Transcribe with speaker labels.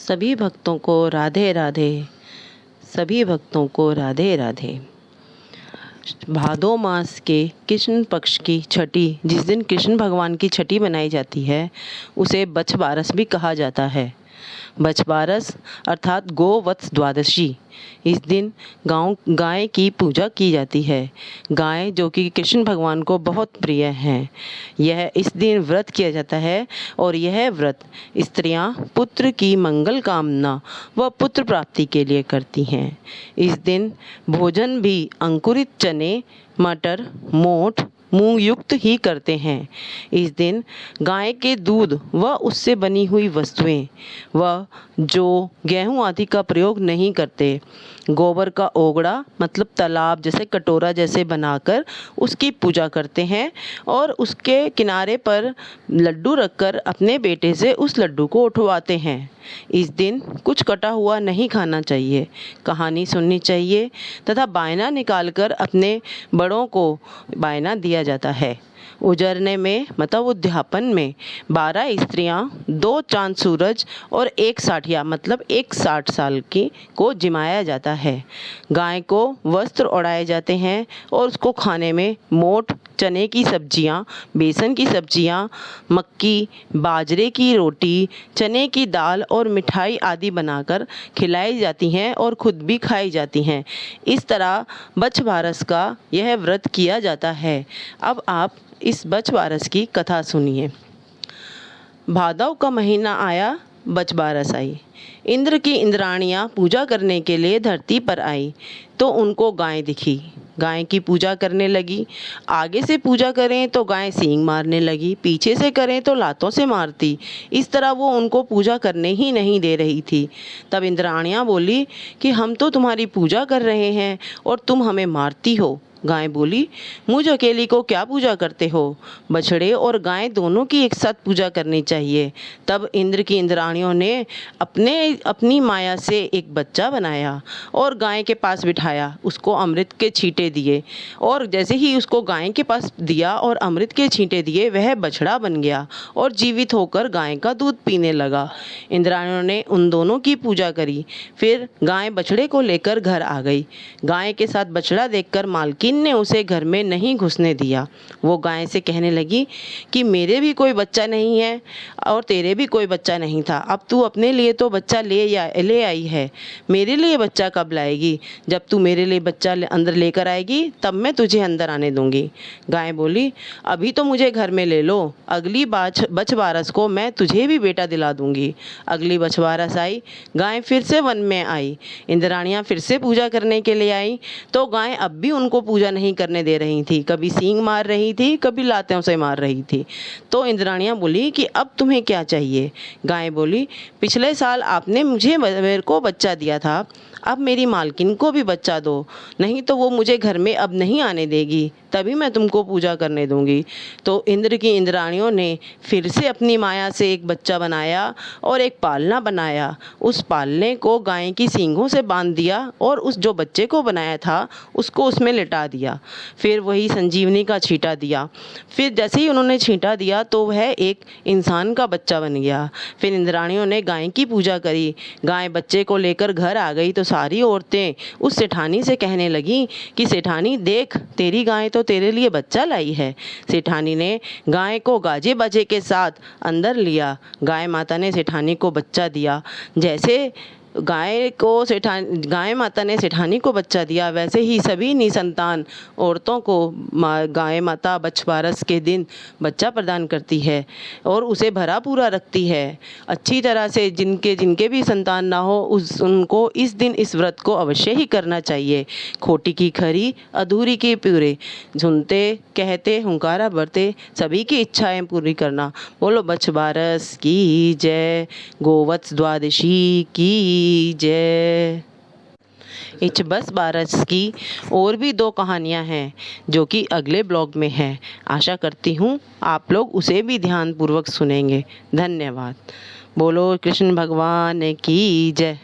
Speaker 1: सभी भक्तों को राधे राधे, सभी भक्तों को राधे राधे। भादो मास के कृष्ण पक्ष की छठी, जिस दिन कृष्ण भगवान की छठी मनाई जाती है, उसे बछबारस भी कहा जाता है। बछबारस अर्थात गोवत्स द्वादशी। इस दिन गाय की पूजा की जाती है। गाय जो कि कृष्ण भगवान को बहुत प्रिय हैं, यह इस दिन व्रत किया जाता है और यह व्रत स्त्रियां पुत्र की मंगल कामना व पुत्र प्राप्ति के लिए करती हैं। इस दिन भोजन भी अंकुरित चने, मटर, मोठ, मूंग युक्त ही करते हैं। इस दिन गाय के दूध व उससे बनी हुई वस्तुएं व जो गेहूं आदि का प्रयोग नहीं करते, गोबर का ओगड़ा मतलब तालाब जैसे कटोरा जैसे बनाकर उसकी पूजा करते हैं और उसके किनारे पर लड्डू रखकर अपने बेटे से उस लड्डू को उठवाते हैं। इस दिन कुछ कटा हुआ नहीं खाना चाहिए, कहानी सुननी चाहिए तथा बायना निकालकर अपने बड़ों को बायना दिया जाता है। उजरने में मतलब उद्यापन में 12 स्त्रियां, 2 चांद सूरज और 1 साठिया मतलब 60 साल की को जिमाया जाता है। गाय को वस्त्र ओढ़ाए जाते हैं और उसको खाने में मोठ, चने की सब्जियां, बेसन की सब्जियां, मक्की, बाजरे की रोटी, चने की दाल और मिठाई आदि बनाकर खिलाई जाती हैं और खुद भी खाई जाती हैं। इस तरह बछबारस का यह व्रत किया जाता है। अब आप इस बछबारस की कथा सुनिए। भादव का महीना आया, बछबारस आई। इंद्र की इंद्राणियां पूजा करने के लिए धरती पर आई तो उनको गाय दिखी। गाय की पूजा करने लगी। आगे से पूजा करें तो गाय सींग मारने लगी, पीछे से करें तो लातों से मारती। इस तरह वो उनको पूजा करने ही नहीं दे रही थी। तब इंद्राणियां बोली कि हम तो तुम्हारी पूजा कर रहे हैं और तुम हमें मारती हो। गाय बोली, मुझ अकेली को क्या पूजा करते हो? बछड़े और गाय दोनों की एक साथ पूजा करनी चाहिए। तब इंद्र की इंद्राणियों ने अपनी माया से एक बच्चा बनाया और गाय के पास बिठाया, उसको अमृत के छींटे दिए और जैसे ही उसको गाय के पास दिया और अमृत के छींटे दिए, वह बछड़ा बन गया और जीवित होकर गाय का दूध पीने लगा। इंद्राणियों ने उन दोनों की पूजा करी। फिर गाय बछड़े को लेकर घर आ गई। गाय के साथ बछड़ा देखकर मालकिन ने उसे घर में नहीं घुसने दिया। वो गाय से कहने लगी कि मेरे भी कोई बच्चा नहीं है और तेरे भी कोई बच्चा नहीं था। अब तू अपने लिए तो बच्चा ले आई है, मेरे लिए बच्चा कब लाएगी? जब तू मेरे लिए बच्चा अंदर लेकर आएगी तब मैं तुझे अंदर आने दूंगी। गाय बोली, अभी तो मुझे घर में ले लो, अगली बछबारस को मैं तुझे भी बेटा दिला दूंगी। अगली बछबारस आई, गाय फिर से वन में आई। इंद्राणियां फिर से पूजा करने के लिए आई तो गाय अब भी उनको पूजा नहीं करने दे रही थी। कभी सींग मार रही थी, कभी लातों से मार रही थी। तो इंद्राणियां बोली कि अब तुम्हें क्या चाहिए? गाय बोली, पिछले साल आपने मेरे को बच्चा दिया था, अब मेरी मालकिन को भी बच्चा दो, नहीं तो वो मुझे घर में अब नहीं आने देगी, तभी मैं तुमको पूजा करने दूंगी। तो इंद्र की इंद्राणियों ने फिर से अपनी माया से एक बच्चा बनाया और एक पालना बनाया। उस पालने को गाय की सींगों से बांध दिया और उस जो बच्चे को बनाया था उसको उसमें लिटा दिया। फिर वही संजीवनी का छींटा दिया। फिर जैसे ही उन्होंने छींटा दिया तो वह एक इंसान का बच्चा बन गया। फिर इंद्राणियों ने गाय की पूजा करी। गाय बच्चे को लेकर घर आ गई तो सारी औरतें उस सेठानी से कहने लगी कि सेठानी देख, तेरी गाय तो तेरे लिए बच्चा लाई है। सेठानी ने गाय को गाजे बाजे के साथ अंदर लिया। गाय माता ने सेठानी को बच्चा दिया। जैसे गाय माता ने सेठानी को बच्चा दिया, वैसे ही सभी निसंतान औरतों को गाय माता बछबारस के दिन बच्चा प्रदान करती है और उसे भरा पूरा रखती है। अच्छी तरह से जिनके भी संतान ना हो उनको इस दिन इस व्रत को अवश्य ही करना चाहिए। खोटी की खरी, अधूरी की पूरे, सुनते कहते हुंकारा भरते, सभी की इच्छाएं पूरी करना। बोलो बछबारस की जय, गोवत्स द्वादशी की जय। इस बछबारस की और भी 2 कहानियां हैं जो कि अगले ब्लॉग में हैं। आशा करती हूँ आप लोग उसे भी ध्यानपूर्वक सुनेंगे। धन्यवाद। बोलो कृष्ण भगवान की जय।